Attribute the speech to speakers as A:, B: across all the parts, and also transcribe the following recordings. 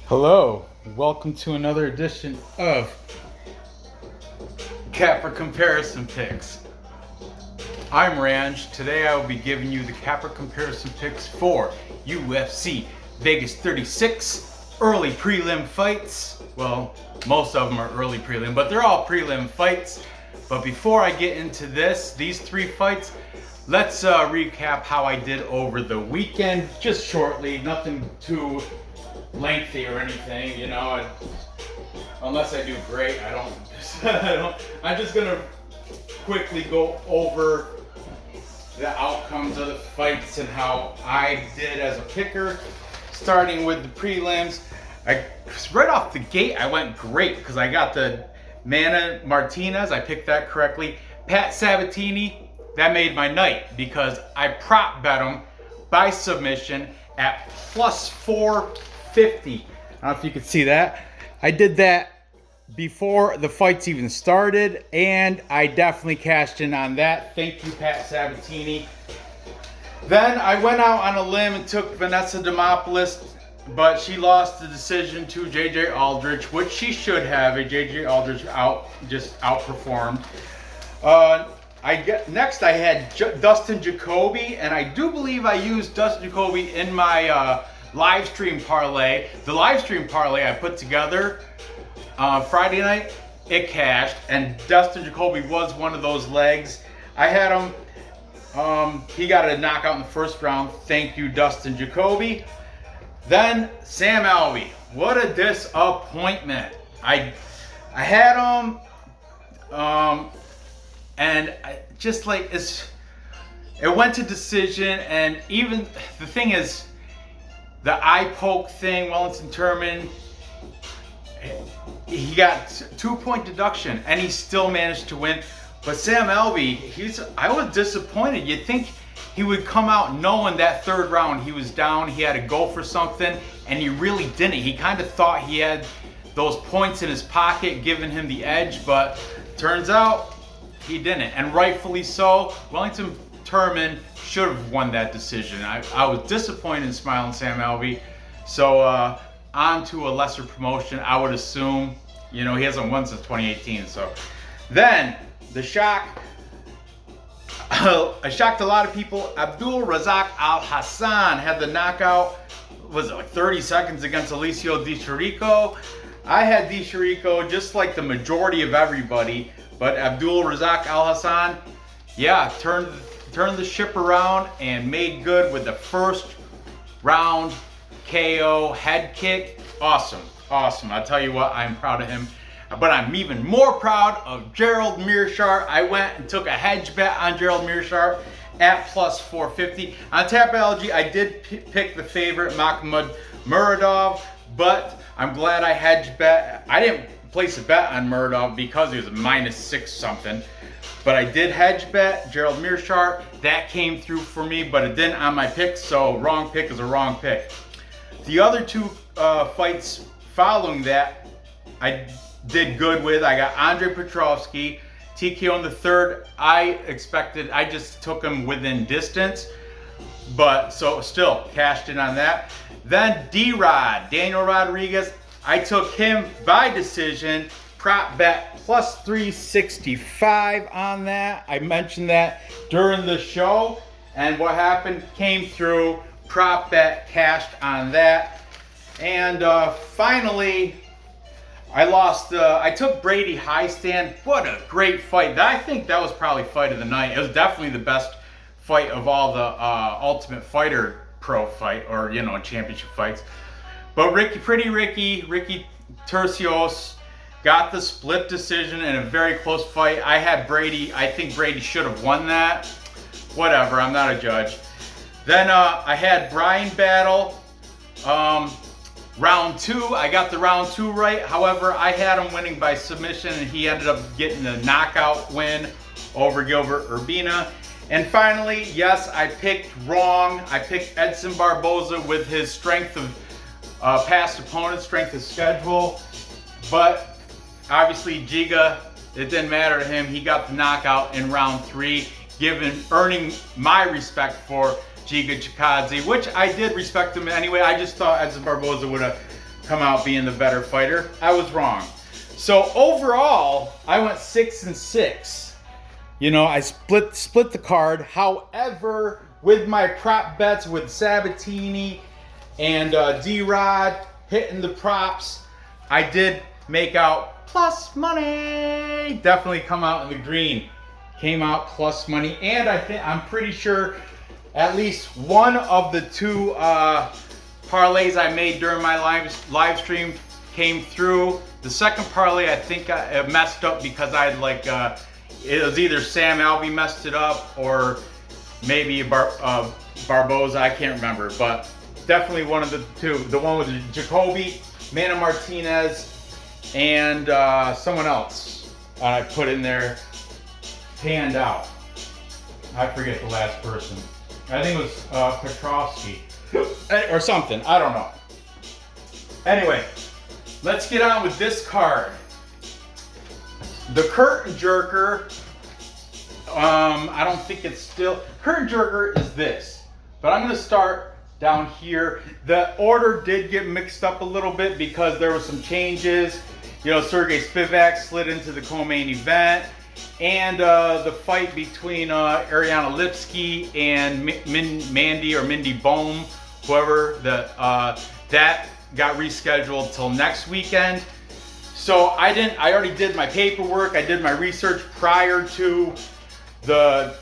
A: Hello, welcome to another edition of Capper Comparison Picks. I'm Ranj. Today I will be giving you the Capper Comparison Picks for UFC Vegas 36 early prelim fights. Well, most of them are early prelim, but they're all prelim fights. But before I get into these three fights, let's recap how I did over the weekend, just shortly, nothing too lengthy or anything, unless I do great, I'm just gonna quickly go over the outcomes of the fights and how I did as a picker, starting with the prelims. Right off the gate, I went great because I got the Martinez, I picked that correctly. Pat Sabatini, that made my night because I prop bet him by submission at plus 450. I don't know if you can see that. I did that before the fights even started, and I definitely cashed in on that. Thank you, Pat Sabatini. Then I went out on a limb and took Vanessa Demopoulos, but she lost the decision to JJ Aldrich, which she should have. JJ Aldrich just outperformed. Next I had Dustin Jacoby, and I do believe I used Dustin Jacoby in my live stream parlay. The live stream parlay I put together Friday night, it cashed, and Dustin Jacoby was one of those legs. I had him, he got a knockout in the first round. Thank you, Dustin Jacoby. Then Sam Alvey, what a disappointment. I had him, and it went to decision, and even the thing is, the eye poke thing, Wellington Turman, he got 2-point deduction and he still managed to win. But Sam Alvey, I was disappointed. You'd think he would come out knowing that third round he was down, he had to go for something, and he really didn't. He kind of thought he had those points in his pocket giving him the edge, but turns out he didn't, and rightfully so. Wellington Turman should have won that decision. I was disappointed in Smiling Sam Alvey. So on to a lesser promotion, I would assume. He hasn't won since 2018. So then the shock. I shocked a lot of people. Abdul Razak Al Hassan had the knockout. Was it like 30 seconds against Alicio Di Chirico? I had Di Chirico just like the majority of everybody, but Abdul Razak Al Hassan, turned the ship around and made good with the first round KO head kick. Awesome. I'll tell you what, I'm proud of him. But I'm even more proud of Gerald Meerschaert. I went and took a hedge bet on Gerald Meerschaert at plus 450. On Tapology, I did pick the favorite, Makhmud Muradov, but I'm glad I hedge bet. I didn't place a bet on Muradov because he was a -6 something. But I did hedge bet Gerald Meerschaert. That came through for me, but it didn't on my pick, so wrong pick is a wrong pick. The other two fights following that, I did good with. I got Andre Petrovsky, TKO in the third. I just took him within distance, but so still cashed in on that. Then D-Rod, Daniel Rodriguez, I took him by decision, prop bet plus 365 on that. I mentioned that during the show, and what happened came through. Prop bet cashed on that. And finally, I took Brady Highstand. What a great fight. I think that was probably fight of the night. It was definitely the best fight of all the Ultimate Fighter pro fight, or championship fights. But Ricky Tercios got the split decision in a very close fight. I had Brady. I think Brady should have won that. Whatever, I'm not a judge. Then I had Brian Battle. Round 2, I got the round 2 right. However, I had him winning by submission, and he ended up getting a knockout win over Gilbert Urbina. And finally, yes, I picked wrong. I picked Edson Barboza with his strength of past opponents, strength of schedule. But obviously, Giga, it didn't matter to him. He got the knockout in round 3, earning my respect for Giga Chikadze, which I did respect him anyway. I just thought Edson Barboza would have come out being the better fighter. I was wrong. So overall, I went 6-6. You know, I split the card. However, with my prop bets with Sabatini and D-Rod hitting the props, I did make out plus money. Definitely come out in the green. Came out plus money, and I'm pretty sure at least one of the two parlays I made during my live stream came through. The second parlay, I think I messed up because I had it was either Sam Alvey messed it up or maybe Barboza, I can't remember, but definitely one of the two. The one with Jacoby, Mana Martinez, and someone else I put in there, panned out. I forget the last person. I think it was Petrovsky or something. I don't know. Anyway, let's get on with this card. The curtain jerker. I don't think it's still. Curtain jerker is this, but I'm going to start down here. The order did get mixed up a little bit because there were some changes. You know, Sergey Spivak slid into the co-main event. And the fight between Ariana Lipsky and Mindy Bohm, whoever, that got rescheduled till next weekend. So I already did my paperwork. I did my research prior to the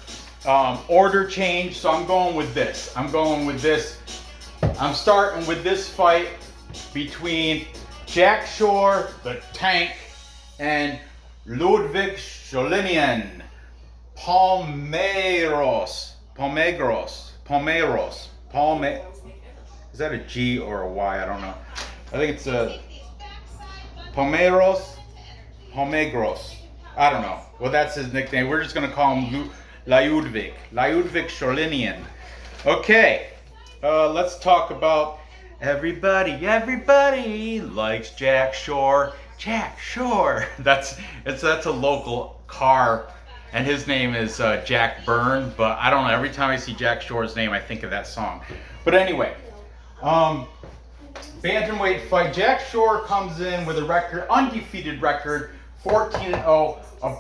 A: order change. So I'm going with this. I'm starting with this fight between Jack Shore, the Tank, and Liudvik Sholinian, Palmeiros. Is that a G or a Y? I don't know. I think it's a Palmeiros. I don't know. Well, that's his nickname. We're just gonna call him Liudvik Sholinian. Okay, let's talk about everybody likes Jack Shore. Jack Shore. That's a local car, and his name is Jack Byrne. But I don't know. Every time I see Jack Shore's name, I think of that song. But anyway, bantamweight fight. Jack Shore comes in with a undefeated record, 14-0. A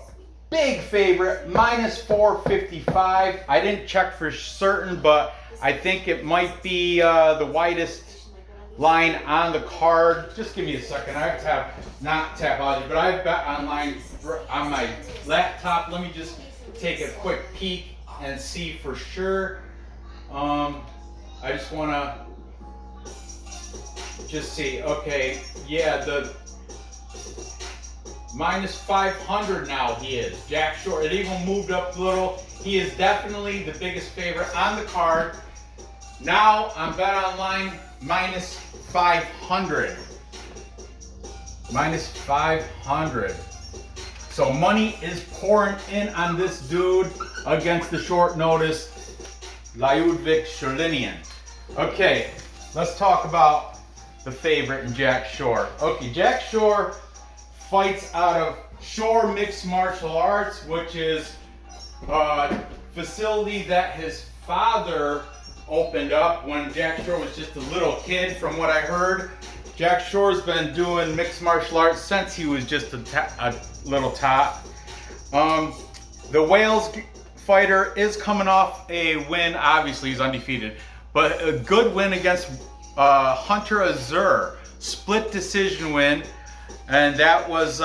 A: big favorite, -455. I didn't check for certain, but I think it might be the widest line on the card. Just give me a second. I have not Tapology, but I've bet online on my laptop. Let me just take a quick peek and see for sure. I just want to just see. Okay, yeah, the -500 now he is. Jack Shore. It even moved up a little. He is definitely the biggest favorite on the card. Now on Bet Online, -500. -500. So money is pouring in on this dude against the short notice Liudvik Sholinian. Okay, let's talk about the favorite in Jack Shore. Okay, Jack Shore fights out of Shore Mixed Martial Arts, which is a facility that his father opened up when Jack Shore was just a little kid, from what I heard. Jack Shore's been doing mixed martial arts since he was just a little tot. The Wales fighter is coming off a win. Obviously, he's undefeated, but a good win against Hunter Azur. Split decision win, and that was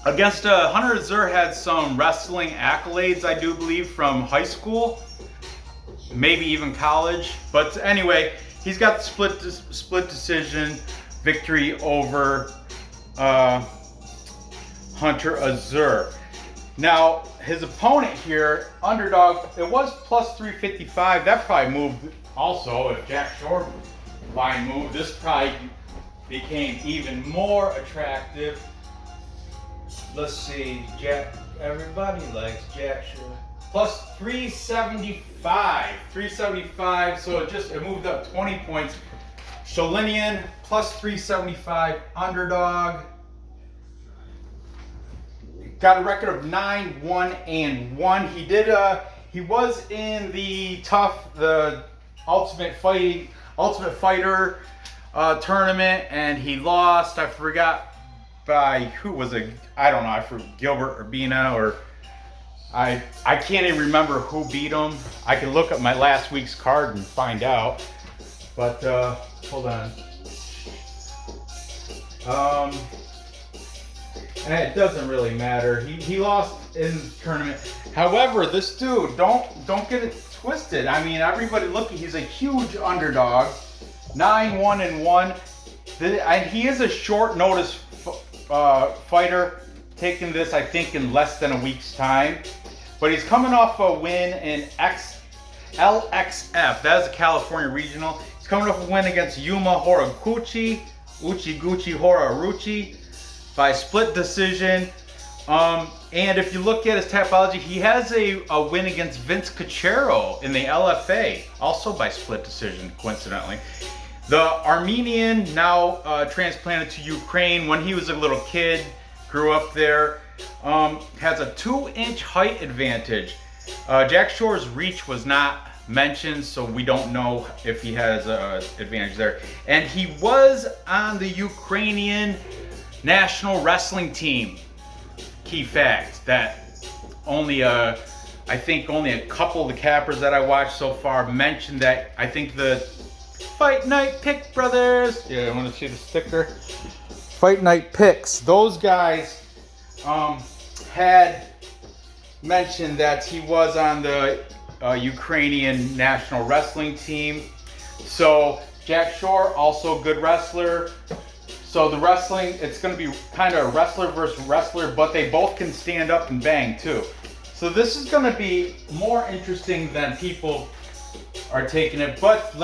A: against Hunter Azur. Had some wrestling accolades, I do believe, from high school. Maybe even college, but anyway, he's got the split decision victory over Hunter Azur. Now his opponent here, underdog, it was +355. That probably moved also. If Jack Shore line moved, this probably became even more attractive. Let's see, everybody likes Jack Shore. +375, so it moved up 20 points. Sholinian +375, underdog. Got a record of 9-1-1. He was in the Ultimate Fighter tournament, and he lost. I forgot by who was it? I don't know. I forgot Gilbert Urbina, or I can't even remember who beat him. I can look up my last week's card and find out. But hold on. It doesn't really matter. He lost in the tournament. However, this dude, don't get it twisted. I mean, everybody looking, he's a huge underdog. 9-1-1. And he is a short notice fighter, taking this, I think, in less than a week's time. But he's coming off a win in LXF. That is a California regional. He's coming off a win against Yuma Horiguchi, Uchiguchi Horaruchi, by split decision. And if you look at his topology, he has a win against Vince Cachero in the LFA, also by split decision, coincidentally. The Armenian, now transplanted to Ukraine, when he was a little kid, grew up there, has a 2-inch height advantage. Jack Shore's reach was not mentioned, so we don't know if he has an advantage there. And he was on the Ukrainian national wrestling team. Key fact that only I think only a couple of the cappers that I watched so far mentioned that. I think the Fight Night Pick brothers. Yeah, I want to see the sticker. Fight Night Picks. Those guys had mentioned that he was on the Ukrainian national wrestling team. So Jack Shore, also a good wrestler. So the wrestling, it's going to be kind of wrestler versus wrestler, but they both can stand up and bang too. So this is going to be more interesting than people are taking it. But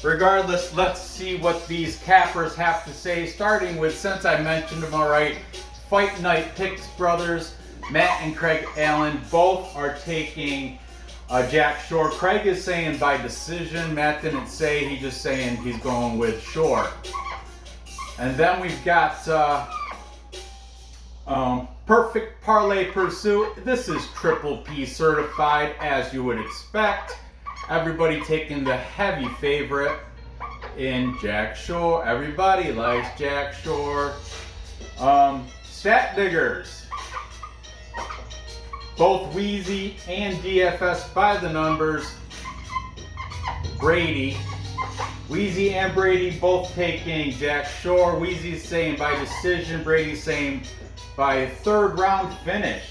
A: regardless, let's see what these cappers have to say. Starting with, since I mentioned them alright, Fight Night Picks brothers, Matt and Craig Allen, both are taking Jack Shore. Craig is saying by decision. Matt didn't say, he's just saying he's going with Shore. And then we've got Perfect Parlay Pursuit. This is Triple P certified, as you would expect. Everybody taking the heavy favorite in Jack Shore. Everybody likes Jack Shore. Stat Diggers. Both Wheezy and DFS by the numbers. Brady. Wheezy and Brady both taking Jack Shore. Wheezy's saying by decision. Brady's saying by a third round finish.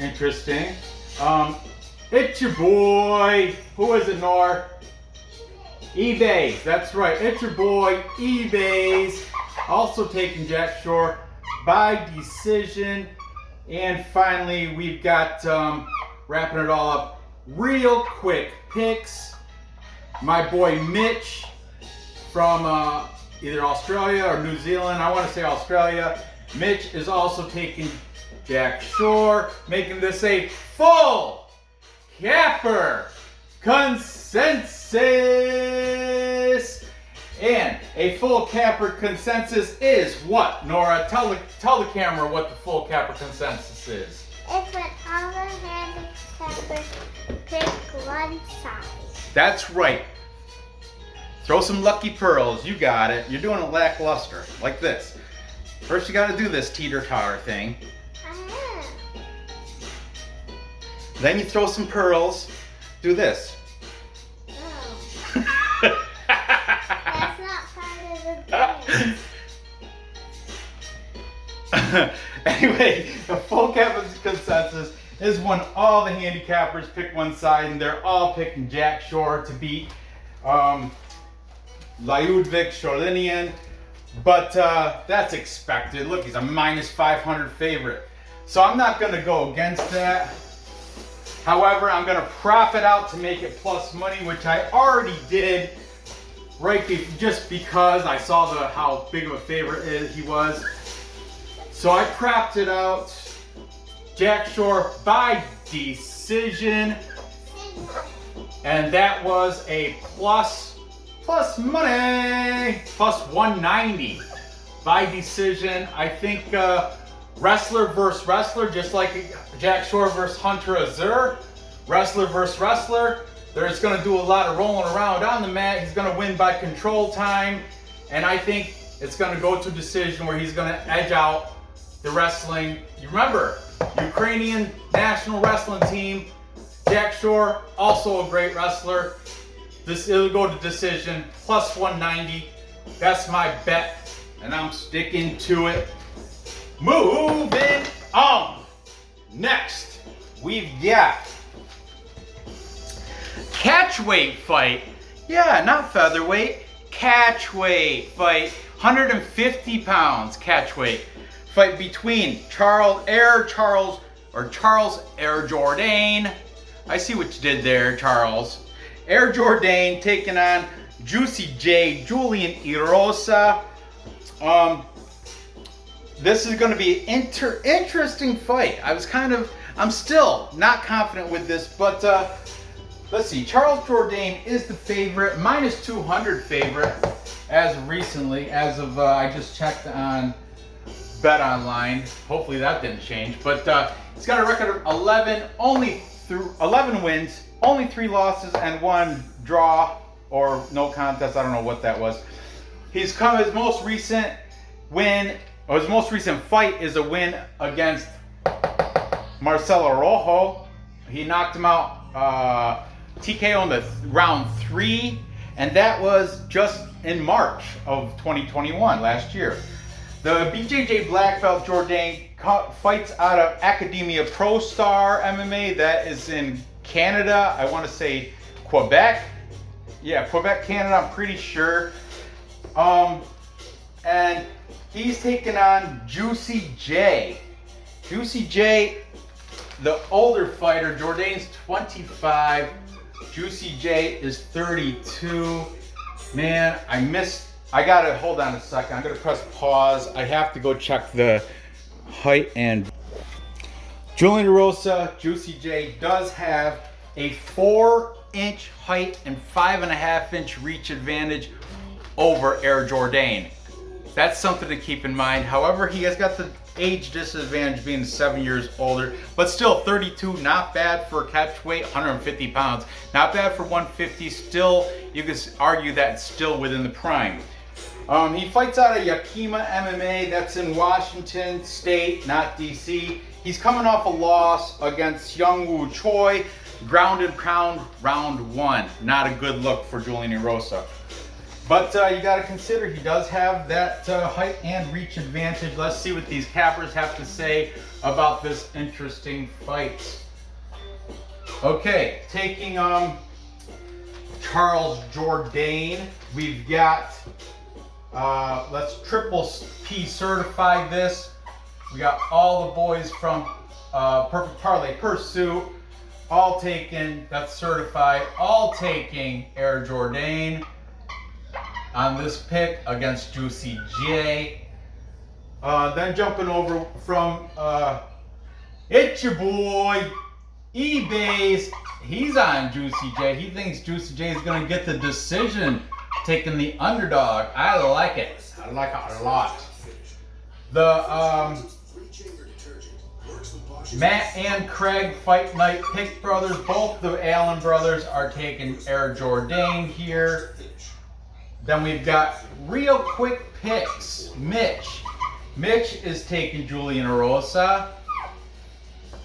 A: Interesting. It's your boy. Who is it, Nor? eBay. That's right. It's your boy, eBay's. Also taking Jack Shore by decision. And finally, we've got, wrapping it all up, real quick picks. My boy Mitch from either Australia or New Zealand. I want to say Australia. Mitch is also taking Jack Shore, making this a full capper consensus. And a full capper consensus is what, Nora? Tell the camera what the full capper consensus is.
B: It's when all the handicappers pick one side.
A: That's right. Throw some lucky pearls. You got it. You're doing it lackluster, like this. First, you got to do this teeter-totter thing. Then you throw some pearls. Do this.
B: No. That's not part of the game.
A: Anyway, the full capper consensus is when all the handicappers pick one side, and they're all picking Jack Shore to beat Liudvik, Sholinian. But that's expected. Look, he's a minus 500 favorite. So I'm not going to go against that. However, I'm going to prop it out to make it plus money, which I already did, just because I saw how big of a favorite he was. So I propped it out. Jack Shore by decision. And that was a plus money, plus 190 by decision. I think wrestler versus wrestler, just like Jack Shore versus Hunter Azure. Wrestler versus wrestler. They're just going to do a lot of rolling around on the mat. He's going to win by control time. And I think it's going to go to decision where he's going to edge out the wrestling. You remember, Ukrainian national wrestling team. Jack Shore, also a great wrestler. It'll go to decision, plus 190. That's my bet, and I'm sticking to it. Moving on. Next, we've got catchweight fight. Yeah, not featherweight. Catchweight fight. 150 pounds catchweight fight between Charles Air Jourdain. I see what you did there, Charles. Air Jourdain taking on Juicy J, Julian Erosa. This is going to be an interesting fight. I'm still not confident with this, but let's see. Charles Jourdain is the favorite, minus 200 favorite as of recently, I just checked on Bet Online. Hopefully that didn't change, but he's got a record of 11 wins, only 3 losses, and 1 draw or no contest. I don't know what that was. His most recent fight is a win against Marcela Rojo. He knocked him out TKO in the round 3, and that was just in March of 2021, last year. The BJJ black belt Jourdain fights out of Academia Pro Star MMA. That is in Canada. I want to say Quebec. Yeah, Quebec, Canada, I'm pretty sure. And he's taking on Juicy J. Juicy J, the older fighter. Jourdain's 25. Juicy J is 32. Man, I gotta, hold on a second. I'm gonna press pause. I have to go check the height and Julian Erosa, Juicy J does have a 4-inch height and 5.5-inch reach advantage over Air Jourdain. That's something to keep in mind. However, he has got the age disadvantage being 7 years older, but still 32, not bad for catch weight, 150 pounds. Not bad for 150, still, you could argue that's still within the prime. He fights out of Yakima MMA, that's in Washington State, not DC. He's coming off a loss against Youngwoo Choi, ground and pound, round 1. Not a good look for Julian Erosa. But you got to consider he does have that height and reach advantage. Let's see what these cappers have to say about this interesting fight. Okay, taking Charles Jourdain, we've got, let's triple P certify this. We got all the boys from Perfect Parlay Pursuit, all taking, that's certified, all taking Air Jourdain on this pick against Juicy J. Then jumping over from it's your boy eBay's. He's on Juicy J. He thinks Juicy J is gonna get the decision, taking the underdog. I like it. I like it a lot. The Matt and Craig Fight Night Pick Brothers, both the Allen brothers are taking Air Jourdain here. Then we've got real quick picks. Mitch is taking Julian Erosa.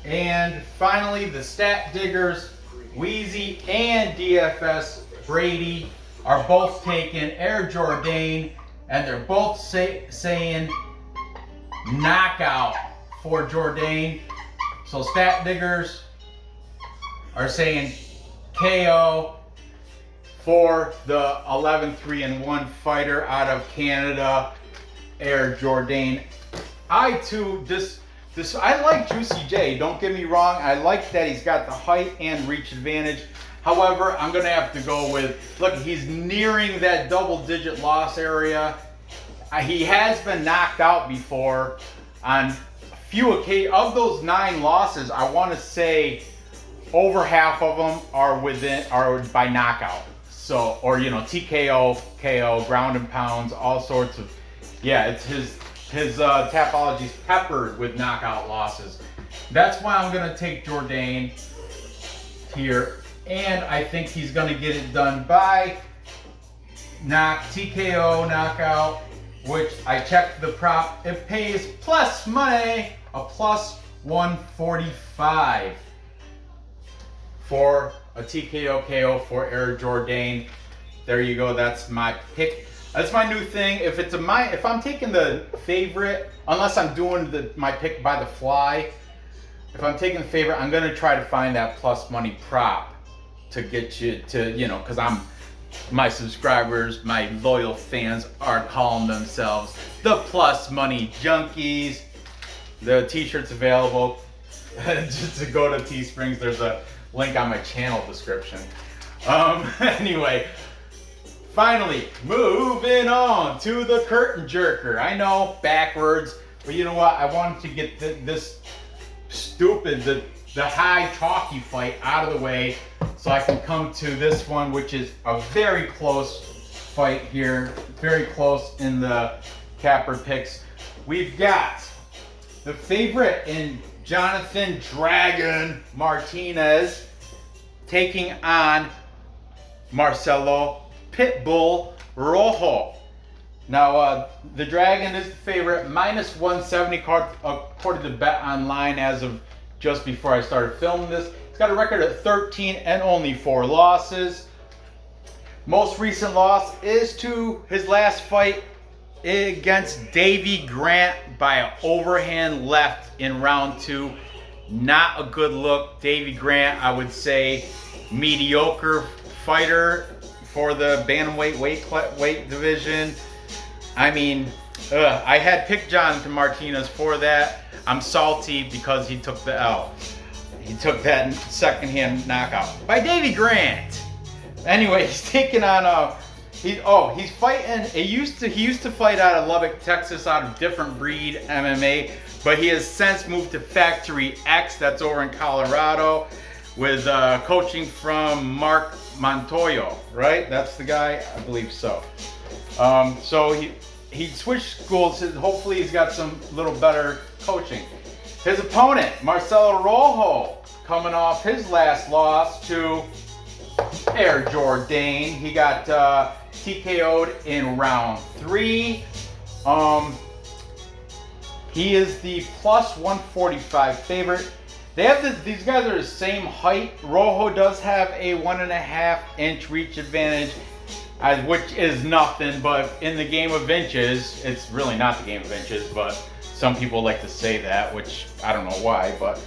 A: And finally, the Stat Diggers, Wheezy and DFS Brady are both taking Air Jourdain, and they're both saying knockout for Jourdain. So Stat Diggers are saying KO for the 11-3-1 fighter out of Canada, Air Jourdain. I too, I like Juicy J, don't get me wrong. I like that he's got the height and reach advantage. However, I'm gonna have to go with, look, he's nearing that double-digit loss area. He has been knocked out before on a few occasions. Of those 9 losses, I wanna say over half of them are by knockout. So, or TKO, KO, ground and pounds, all sorts of, yeah, it's his Tapology's peppered with knockout losses. That's why I'm gonna take Jourdain here. And I think he's going to get it done by TKO knockout, which I checked the prop. It pays plus money, a plus 145 for a TKO KO for Jourdain. There you go. That's my pick. That's my new thing. If I'm taking the favorite, unless I'm doing my pick by the fly, if I'm taking the favorite, I'm gonna try to find that plus money prop to get you to, because my subscribers, my loyal fans are calling themselves the plus money junkies. The t-shirt's available. Just to go to Teesprings, there's a link on my channel description. Anyway. Finally, moving on to the curtain jerker. I know, backwards, but you know what? I wanted to get this stupid, the high chalky fight out of the way so I can come to this one, which is a very close fight here. Very close in the capper picks. We've got the favorite in Jonathan Dragon Martinez taking on Marcelo Pitbull Rojo. Now, the Dragon is the favorite, minus 170 according to Bet Online as of just before I started filming this. He's got a record of 13 and only 4 losses. Most recent loss is to his last fight against Davy Grant by an overhand left in round 2. Not a good look. Davy Grant, I would say, mediocre fighter for the bantamweight weight division. I mean, I had picked Jonathan Martinez for that. I'm salty because he took the L. He took that second-hand knockout by Davy Grant. Anyway, he's taking on he's fighting. He used to fight out of Liudvik, Texas, out of Different Breed MMA, but he has since moved to Factory X. That's over in Colorado, with coaching from Mark Montoyo, right? That's the guy, I believe so. So he switched schools. Hopefully he's got some little better coaching. His opponent, Marcela Rojo, coming off his last loss to Jourdain. He got TKO'd in round 3. He is the plus 145 favorite. They have these guys are the same height. Rojo does have a 1.5 inch reach advantage, which is nothing, but in the game of inches, it's really not the game of inches, but some people like to say that, which I don't know why, but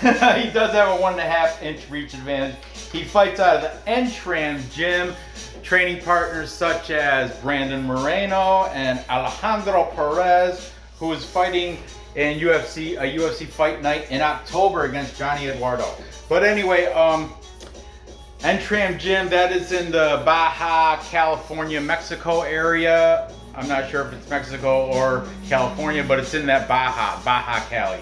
A: he does have a 1.5 inch reach advantage. He fights out of the Entram gym, training partners such as Brandon Moreno and Alejandro Perez, who is fighting in a UFC fight night in October against Johnny Eduardo. But anyway, Entram Gym, that is in the Baja California, Mexico area. I'm not sure if it's Mexico or California, but it's in that Baja Cali.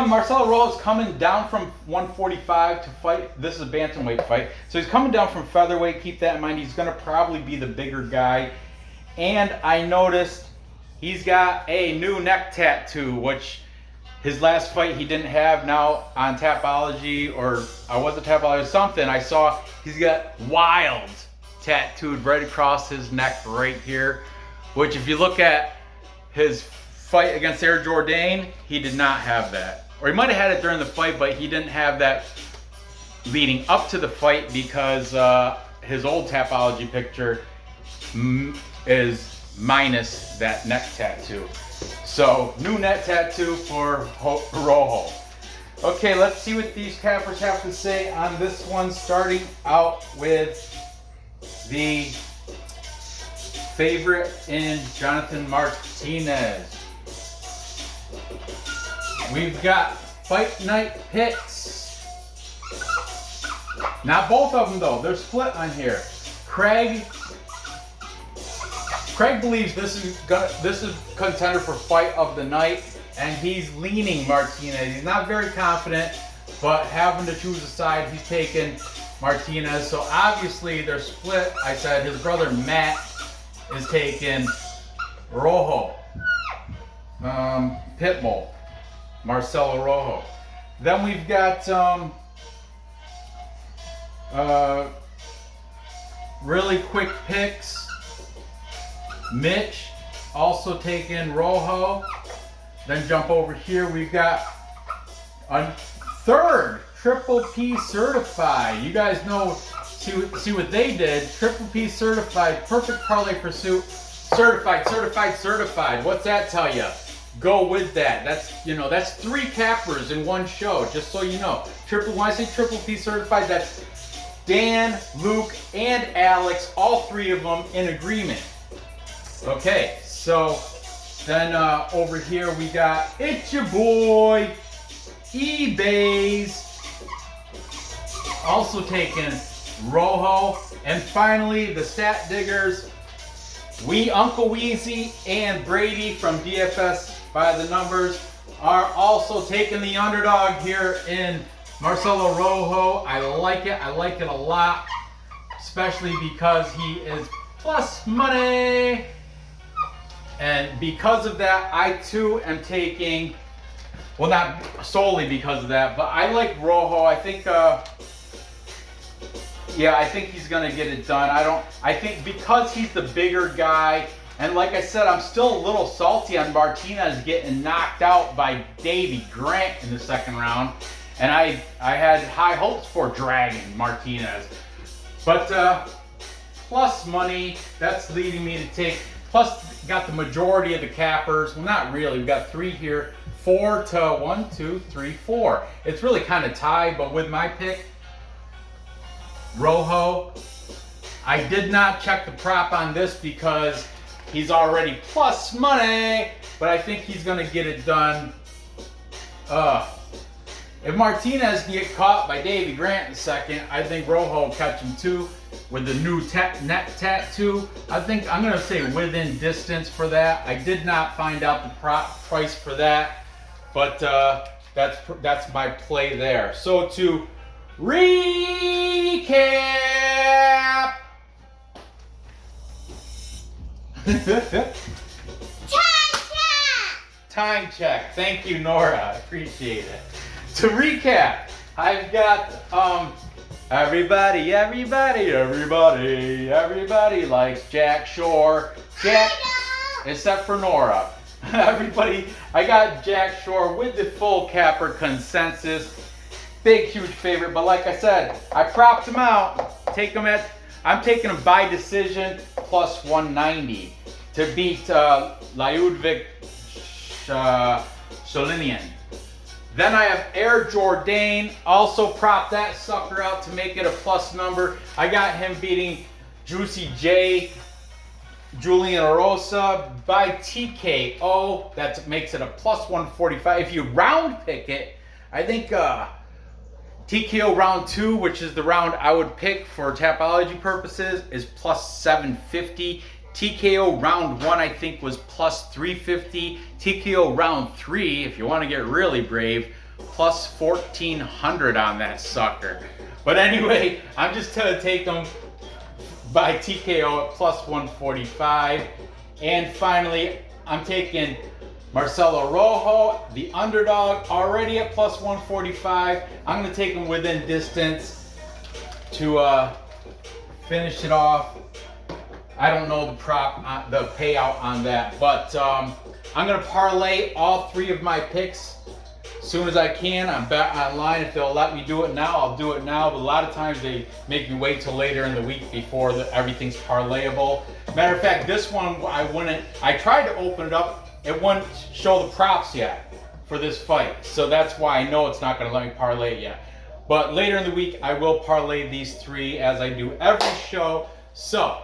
A: Marcelo Rojo is coming down from 145 to fight. This is a bantamweight fight. So he's coming down from featherweight. Keep that in mind. He's going to probably be the bigger guy. And I noticed he's got a new neck tattoo, which his last fight he didn't have. Now on Tapology, or I was a Tapology or something, I saw he's got Wild tattooed right across his neck right here, which if you look at his fight against Jourdain, he did not have that. Or he might have had it during the fight, but he didn't have that leading up to the fight because his old Tapology picture is minus that neck tattoo. So, new neck tattoo for Rojo. Okay, let's see what these cappers have to say on this one, starting out with the favorite in Jonathan Martinez. We've got fight night picks. Not both of them though, they're split on here. Craig believes this is contender for fight of the night, and he's leaning Martinez. He's not very confident, but having to choose a side, he's taking Martinez. So obviously they're split. I said his brother Matt is taking Rojo, Pitbull, Marcelo Rojo. Then we've got Really quick picks. Mitch also taking Rojo. Then jump over here. We've got a third Triple P certified. You guys know, see what they did. Triple P certified, perfect parlay pursuit. Certified. What's that tell you? Go with that. That's 3 cappers in one show, just so you know. When I say Triple P certified, that's Dan, Luke, and Alex, all 3 of them in agreement. Okay, so then over here we got it's your boy, eBay's, also taking Rojo. And finally, the Stat Diggers, Uncle Weezy and Brady from DFS by the Numbers are also taking the underdog here in Marcelo Rojo. I like it a lot, especially because he is plus money. And because of that, I too am taking, well, not solely because of that, but I like Rojo. I think I think he's gonna get it done. I think because he's the bigger guy, and like I said, I'm still a little salty on Martinez getting knocked out by Davey Grant in the second round. And I had high hopes for Dragon Martinez. But plus money, that's leading me to take, plus got the majority of the cappers. Well, not really, we've got 3 here. 4 to 1, 2, 3, 4. It's really kind of tied, but with my pick, Rojo, I did not check the prop on this because he's already plus money, but I think he's gonna get it done. If Martinez can get caught by Davey Grant in a second, I think Rojo will catch him too with the new neck tattoo. I think I'm gonna say within distance for that. I did not find out the price for that, but that's my play there. So to recap. Time check. Thank you, Nora. I appreciate it. To recap, I've got everybody likes Jack Shore. Except for Nora. Everybody, I got Jack Shore with the full capper consensus. Big, huge favorite, but like I said, I propped him out. I'm taking him by decision plus 190 to beat Liudvik Sholinian. Then I have Jourdain, also propped that sucker out to make it a plus number. I got him beating Juicy J, Julian Erosa by TKO. That makes it a plus 145. If you round pick it, I think TKO round 2, which is the round I would pick for Tapology purposes, is plus 750. TKO round 1, I think, was plus 350. TKO round 3, if you want to get really brave, plus 1400 on that sucker. But anyway, I'm just going to take them by TKO at plus 145. And finally, I'm taking Marcela Rojo, the underdog, already at plus 145. I'm going to take him within distance to finish it off. I don't know the payout on that, but I'm going to parlay all 3 of my picks as soon as I can. I'm back online. If they'll let me do it now, I'll do it now. But a lot of times they make me wait till later in the week before everything's parlayable. Matter of fact, this one I tried to open it up. It wouldn't show the props yet for this fight. So that's why I know it's not going to let me parlay it yet. But later in the week, I will parlay these 3 as I do every show. So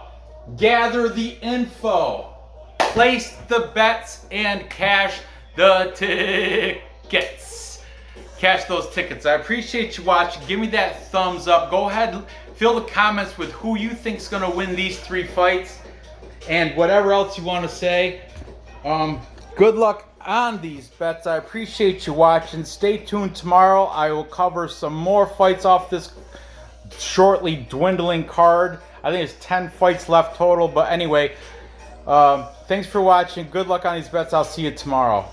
A: gather the info, place the bets, and cash the tickets. Cash those tickets. I appreciate you watching. Give me that thumbs up. Go ahead and fill the comments with who you think's going to win these 3 fights and whatever else you want to say. Good luck on these bets. I appreciate you watching. Stay tuned. Tomorrow I will cover some more fights off this shortly dwindling card. I think it's 10 fights left total. But anyway, thanks for watching. Good luck on these bets. I'll see you tomorrow.